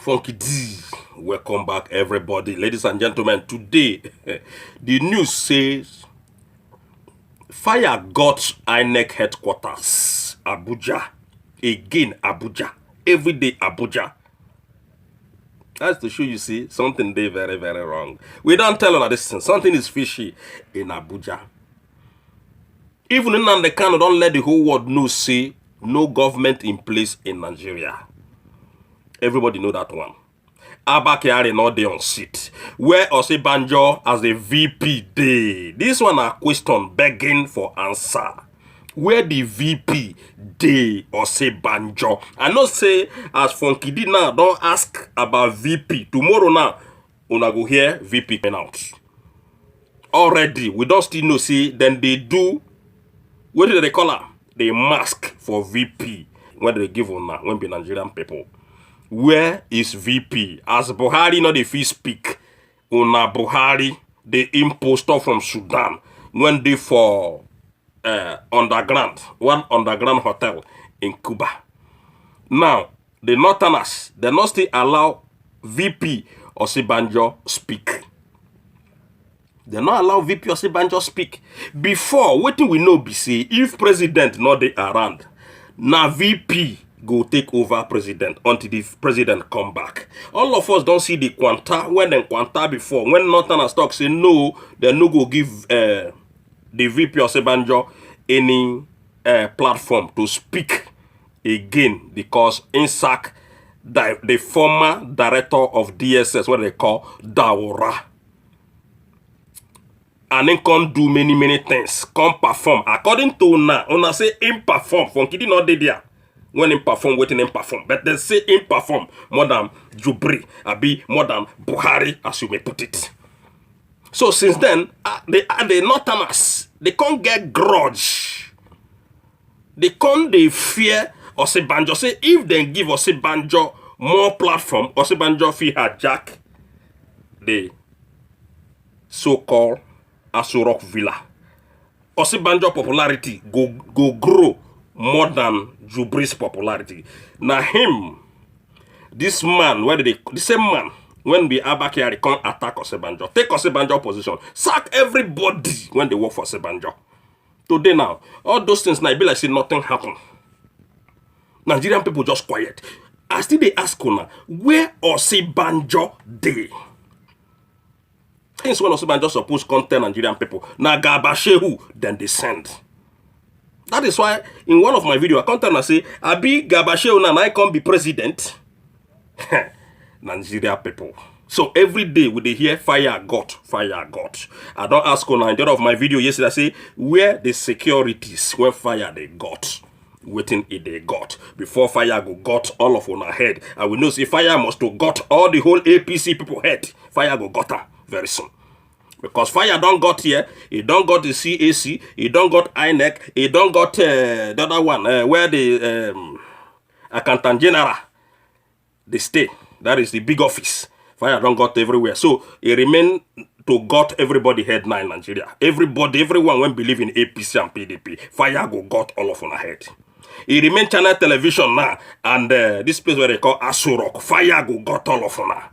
Funky D, welcome back everybody. Ladies and gentlemen, today the news says fire got Innec headquarters, Abuja. Again, Abuja. Every day, Abuja. That's to show you, see, something they very, very wrong. We don't tell on this thing. Something is fishy in Abuja. Even in the Kano, don't let the whole world know, say, no government in place in Nigeria. Everybody know that one. Abakari not dey on seat. Where Osinbajo as the VP dey. This one a question begging for answer. Where the VP dey Osinbajo? I know say as Funky D now don't ask about VP. Tomorrow now, una go hear VP coming out. Already, we don't still know say then they do. What do they call her? They mask for VP. When they give una when be Nigerian people. Where is VP? As Buhari not the fee speak, Una Buhari, the impostor from Sudan, when they for underground, one underground hotel in Cuba. Now, the Northerners, they not still allow VP Osinbajo speak. They not allow VP Osinbajo speak. Before, what we know be say, if president not they around, now VP go take over president until the president come back. All of us don't see the quanta when them quanta before. When Northerners talk say no, they no go give the VP Osinbajo any platform to speak again because in sack the former director of DSS, what they call Daura. And then can do many things, come perform. According to una say him perform. Funky D not there. When him perform, waiting him perform. But they say him perform more than Jubri, Abi, more than Buhari, as you may put it. So since then, the Northerners, they can't get grudge. They can't they fear Osinbajo. Say if they give Osinbajo more platform, Osinbajo fee hijack the so-called Asurok Villa. Osinbajo popularity go grow more than Jubri's popularity. Now him, this man, the same man, when the Abakari can't attack Osinbajo, take Osinbajo position, sack everybody when they work for Osinbajo. Today now, all those things now be like say nothing happened. Nigerian people just quiet. I still they ask una, where Osinbajo dey? Things when Osinbajo supposed content Nigerian people. Now Gabashehu, then they send. That is why in one of my videos, I come and say, Abi Gabashehu and I can be president. Nigeria people. So every day we they hear fire got. I don't ask on the end of my video yesterday, I say, where the securities, where fire they got. Waiting it they got. Before fire go got all of on our head. And we know say fire must to got all the whole APC people head. Fire go got her very soon. Because fire don't got here, it don't got the CAC, it don't got Innec, it don't got the other one, where the accountant general, they stay. That is the big office. Fire don't got everywhere. So it remain to got everybody head now in Nigeria. Everyone when believe in APC and PDP, fire go got all of on head. It remain channel television now, and this place where they call Asurok, fire go got all of on.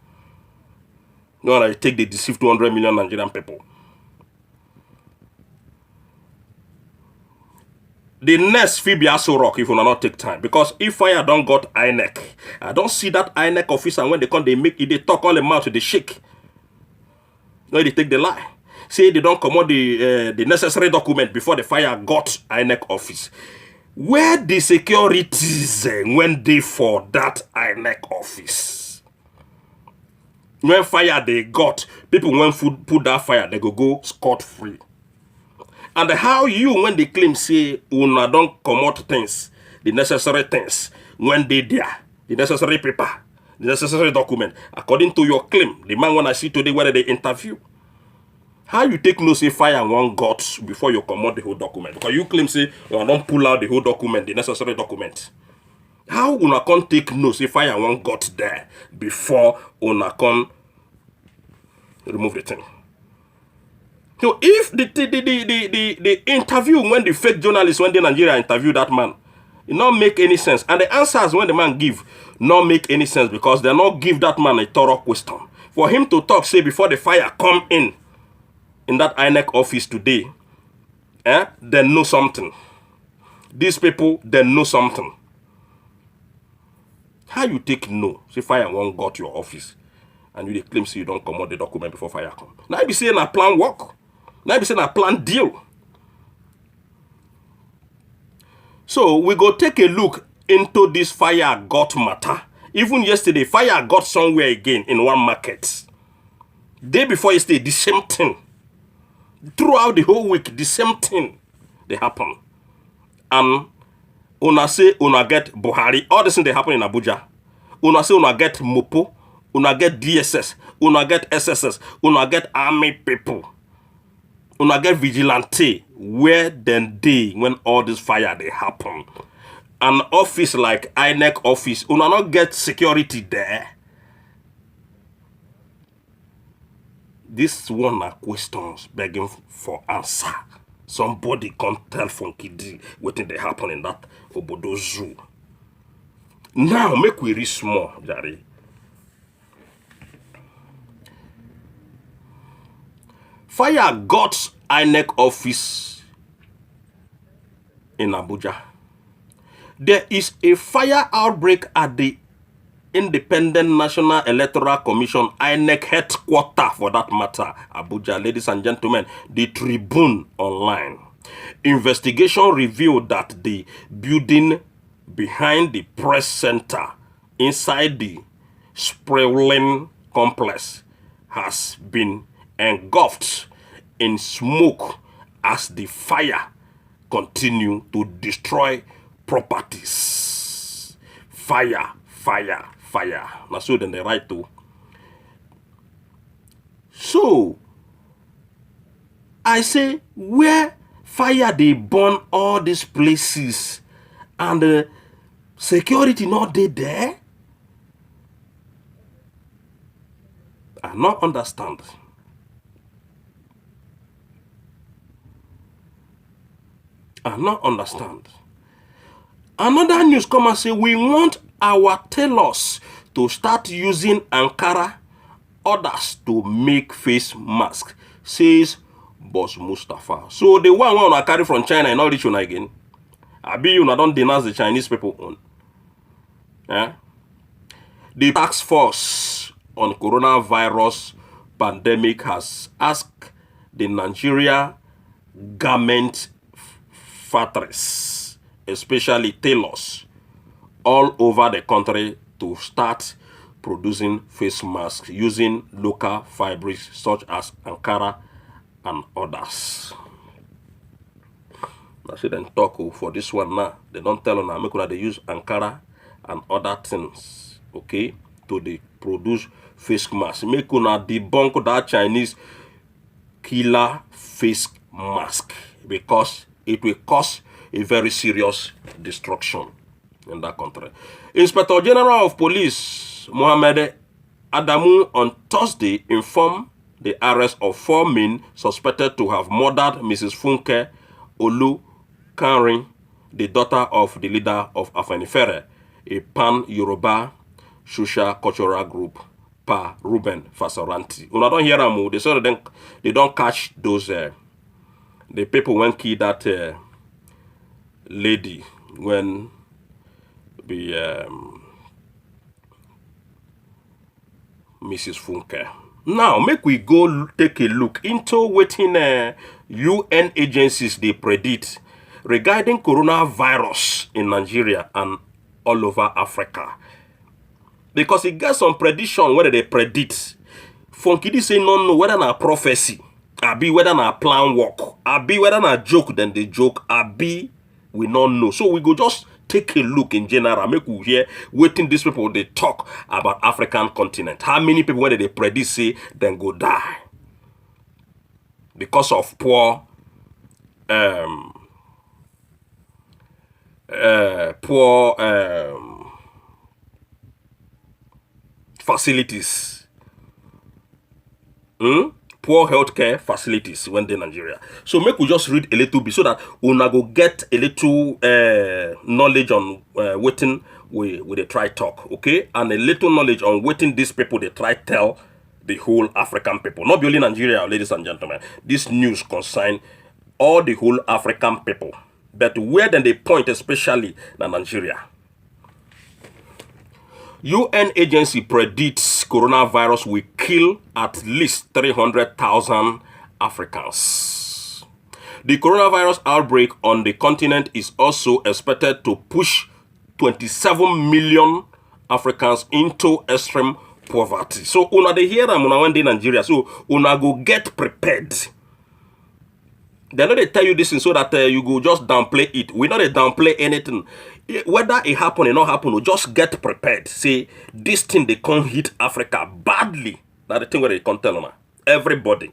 No, I take the deceived 200 million Nigerian people. The next fee be also rock if you not take time. Because if fire don't got Innec, I don't see that Innec officer when they come, they make it, they talk all the mouth, they shake. No, they take the lie. Say they don't come out the necessary document before the fire got Innec office. Where the securities when they for that Innec office? When fire they got, people when food put that fire, they go scot-free. And how you, when they claim, say, una don't come out things, the necessary things, when they there, the necessary paper, the necessary document, according to your claim, the man when I see today, whether they interview, how you take no say fire and one got before you come out the whole document? Because you claim, say, you don't pull out the whole document, the necessary document. How una can take no say fire one got there before una can remove the thing? So if the interview when the fake journalists when the Nigeria interview that man, it not make any sense. And the answers when the man give not make any sense because they not give that man a thorough question. For him to talk, say, before the fire come in that Innec office today, they know something. These people, they know something. How you take no? Say fire won't go to your office and you claim say you don't come out the document before fire come. Now you be saying a plan work. Now you be saying a plan deal. So we go take a look into this fire got matter. Even yesterday, fire got somewhere again in one market. Day before yesterday, the same thing. Throughout the whole week, the same thing they happen. And una say una get Buhari. All this thing they happen in Abuja. Una say una get Mopo. Una get DSS. Una get SSS. Una get army people. Una get vigilante. Where then they when all this fire they happen? An office like Innec office, una not get security there. This one are questions begging for answer. Somebody can't tell Funky D what they happen in that Obodo Zoo. Now make we read small, Jari. Fire got Innec office in Abuja. There is a fire outbreak at the Independent National Electoral Commission, Innec headquarters for that matter, Abuja. Ladies and gentlemen, the Tribune Online. Investigation revealed that the building behind the press center inside the sprawling complex has been engulfed in smoke as the fire continues to destroy properties. Fire. Now so then they write to. So I say where fire they burn all these places and security not there. I not understand. Another news come and say we want our tailors to start using Ankara, others to make face mask, says Boss Mustafa. So the one I carry from China and all this one again. Abi you don't denounce the Chinese people on. The task force on coronavirus pandemic has asked the Nigeria garment factories, especially tailors, all over the country to start producing face masks using local fabrics such as Ankara and others. I see them talk for this one now. They don't tell them make they use Ankara and other things, okay, to they produce face masks. Make una debunk that Chinese killer face mask because it will cause a very serious destruction in that country. Inspector General of Police Mohammed Adamu on Thursday informed the arrest of 4 men suspected to have murdered Mrs. Funke Olu Kanrin, the daughter of the leader of Afenifere, a pan-Yoruba social cultural group, Pa Ruben Fasoranti. Una don't hear them, they say they don't catch those the people when kill that lady when the Mrs. Funke. Now make we go take a look into what UN agencies they predict regarding coronavirus in Nigeria and all over Africa. Because it gets some prediction whether they predict. Funky say no whether na prophecy, abi whether na plan work, abi whether na joke then they joke, abi we don't know. So we go just take a look in general, make we hear waiting these people they talk about African continent. How many people when they predict say then go die because of poor facilities, poor healthcare facilities when they Nigeria. So make we just read a little bit so that una go get a little knowledge on wetin we they try talk, okay? And a little knowledge on wetin these people they try tell the whole African people. Not only Nigeria, ladies and gentlemen. This news concern all the whole African people. But where then they point especially in Nigeria. UN agency predicts coronavirus will kill at least 300,000 Africans. The coronavirus outbreak on the continent is also expected to push 27 million Africans into extreme poverty. So una dey hear am una when dey Nigeria. So una go get prepared. They know they tell you this thing so that you go just downplay it. We know they downplay anything. Whether it happen or not happen, we just get prepared. Say this thing they can't hit Africa badly. That's the thing where they can tell them. Everybody.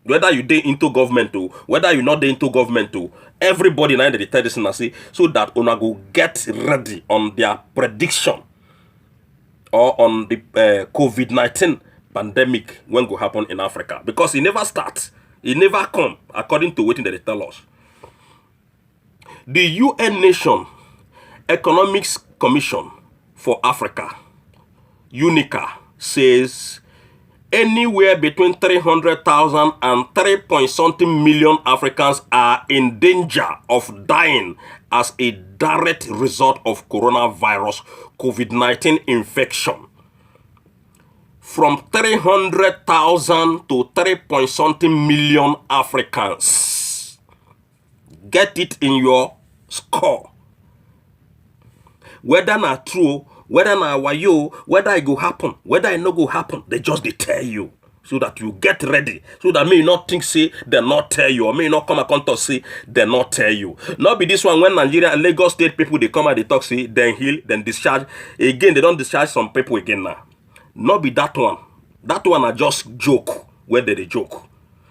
Whether you dey into government or whether you not dey into government or everybody now they tell this thing and say so that una go get ready on their prediction or on the COVID-19 pandemic when go happen in Africa. Because it never starts. It never come according to what they tell us. The UN Nation Economics Commission for Africa, UNICA, says anywhere between 300,000 and 3-point-something million Africans are in danger of dying as a direct result of coronavirus COVID-19 infection. From 300,000 to 3-point-something million Africans. Get it in your score. Whether not true, whether not wayo, whether it go happen, whether it no go happen, they just they tell you. So that you get ready. So that may not think say they not tell you. Or may not come account to say they not tell you. Not be this one when Nigeria and Lagos state people they come and they talk say then heal, then discharge. Again, they don't discharge some people again now. Not be that one. That one are just joke. Where they joke.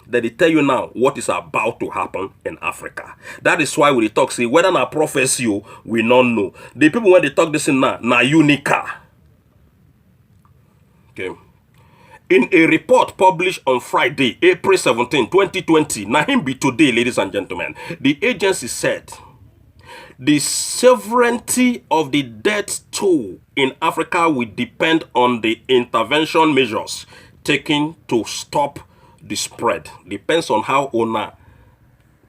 They tell you now what is about to happen in Africa. That is why we talk say whether na prophecy we not know. The people when they talk this in now na unica. Okay. In a report published on Friday, April 17, 2020, now him be today, ladies and gentlemen, the agency said the severity of the death toll in Africa will depend on the intervention measures taken to stop the spread. Depends on how una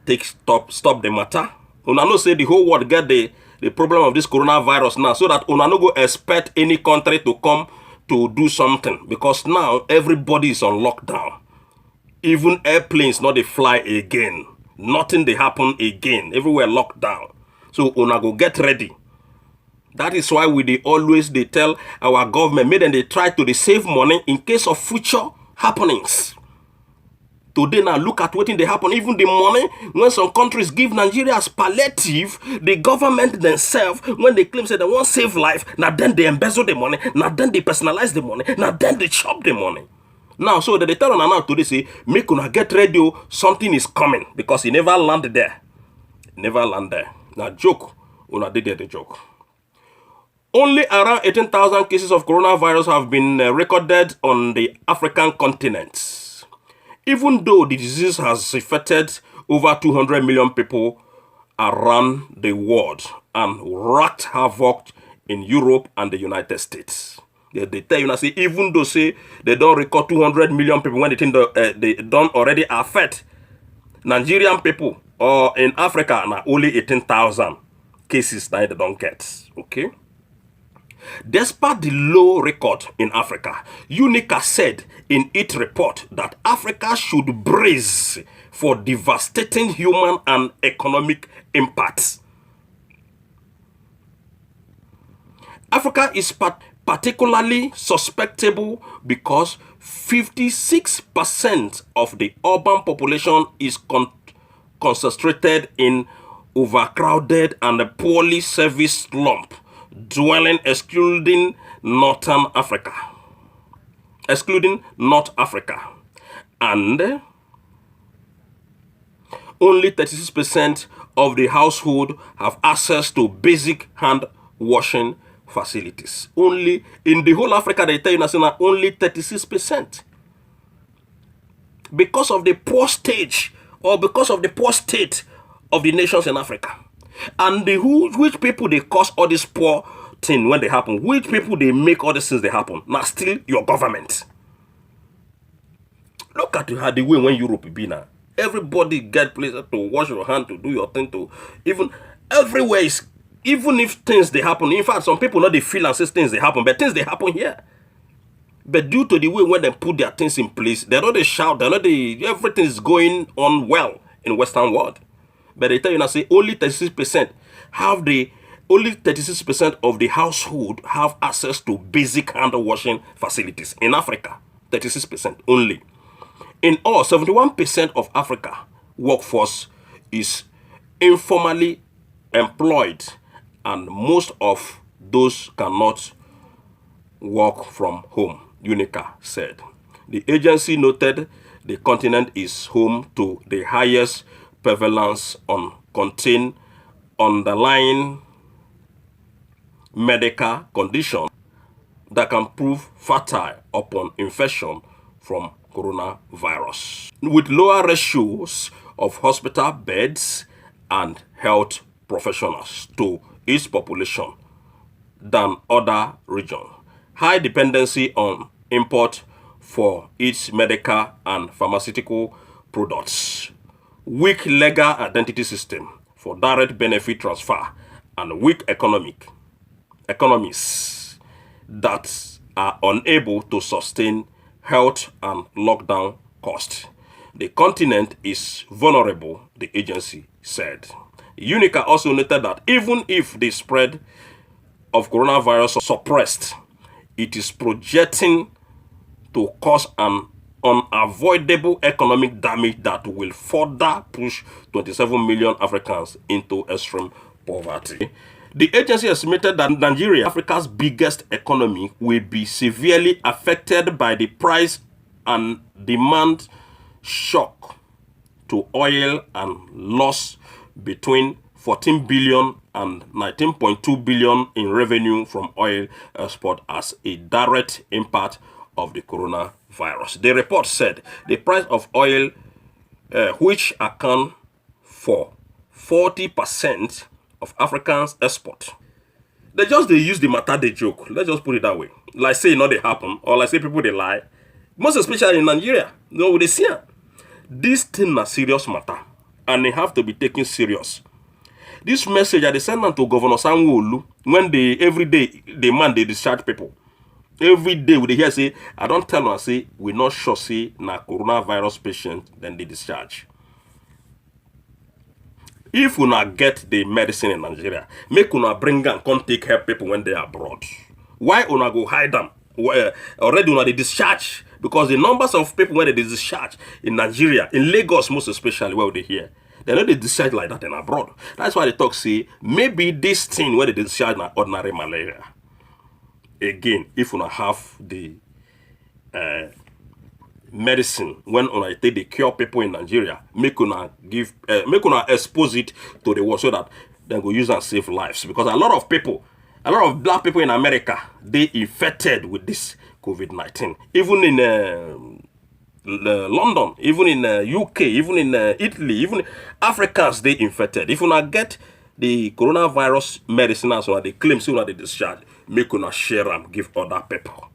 take stop the matter. Una no say the whole world get the problem of this coronavirus now, so that una no go expect any country to come to do something, because now everybody is on lockdown. Even airplanes not they fly again. Nothing they happen again. Everywhere locked down. So una go get ready. That is why we always tell our government, make them they try to save money in case of future happenings. Today now look at what they happen. Even the money when some countries give Nigeria as palliative, the government themselves, when they claim say they want save life, now then they embezzle the money, now then they personalize the money, now then they chop the money. Now so that they tell us now today say, make una get ready, something is coming, because he never landed there. Never land there. Now joke, una did the joke. Only around 18,000 cases of coronavirus have been recorded on the African continent. Even though the disease has affected over 200 million people around the world and wreaked havoc in Europe and the United States. They tell you now, say, even though say they don't record 200 million people when they think they don't already affect Nigerian people, or in Africa now only 18,000 cases that they don't get. Okay. Despite the low record in Africa, UNICA said in its report that Africa should brace for devastating human and economic impacts. Africa is particularly susceptible because 56% of the urban population is concentrated in overcrowded and poorly serviced slums, dwelling excluding North Africa, and only 36% of the household have access to basic hand washing facilities. Only in the whole Africa, they tell you now only 36%. because of the poor stage or because of the poor state of the nations in Africa. And which people they cause all this poor thing when they happen? Which people they make all these things they happen? Now still your government. Look at how the way when Europe be now. Everybody get places to wash your hand, to do your thing, to even everywhere is, even if things they happen. In fact, some people not they feel and say things they happen, but things they happen here. But due to the way when they put their things in place, they don't they shout, they not they everything is going on well in Western world. But they tell you now say only 36% have only 36% of the household have access to basic hand washing facilities in Africa. 36% only. In all, 71% of Africa workforce is informally employed, and most of those cannot work from home, Innec said. The agency noted the continent is home to the highest prevalence on contained underlying medical condition that can prove fatal upon infection from coronavirus, with lower ratios of hospital beds and health professionals to its population than other regions, high dependency on import for its medical and pharmaceutical products, weak legal identity system for direct benefit transfer, and weak economies that are unable to sustain health and lockdown costs. The continent is vulnerable, the agency said. Innec also noted that even if the spread of coronavirus is suppressed, it is projecting to cause an unavoidable economic damage that will further push 27 million Africans into extreme poverty. The agency estimated that Nigeria, Africa's biggest economy, will be severely affected by the price and demand shock to oil and loss between 14 billion and 19.2 billion in revenue from oil export as a direct impact of the coronavirus. The report said the price of oil, which account for 40% of Africans' export. They use the matter, they joke. Let's just put it that way. Like say they happen, or like say people they lie. Most especially in Nigeria. You know what they see? This thing is serious matter, and they have to be taken serious. This message they send to Governor Sanwo-Olu when every day they discharge people. Every day we hear say, I don't tell them, say we not sure say na coronavirus patient, then they discharge. If we not get the medicine in Nigeria, make una bring and come take help people when they are abroad. Why una go hide them? Already una they discharge, because the numbers of people when they discharge in Nigeria, in Lagos most especially where they hear, they know they discharge like that in abroad. That's why they talk say maybe this thing where they discharge na ordinary malaria. Again, if una have the medicine when una take the cure people in Nigeria, make una expose it to the world so that they go use and save lives. Because a lot of black people in America, they infected with this COVID-19. Even in London, even in UK, even in Italy, even Africans, they infected. If una get the coronavirus medicine as well, they claim so they discharge, make una share and give other people.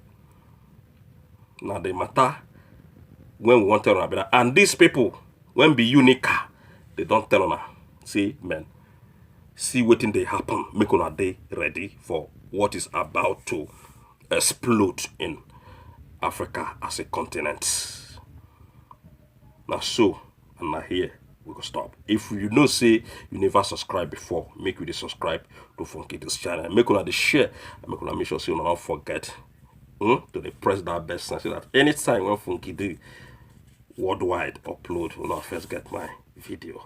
Now the matter when we want to tell them, and these people, when be Innec, they don't tell them, see, man, see what they happen, make una day ready for what is about to explode in Africa as a continent. Now so, and now here, we go stop. If you know say you never subscribe before, make you subscribe to Funky this channel. Make una share, and make una make sure so you don't forget to press that bell sign so that anytime when Funky do worldwide upload, you know first get my videos.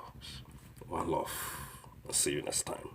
One love. I'll see you next time.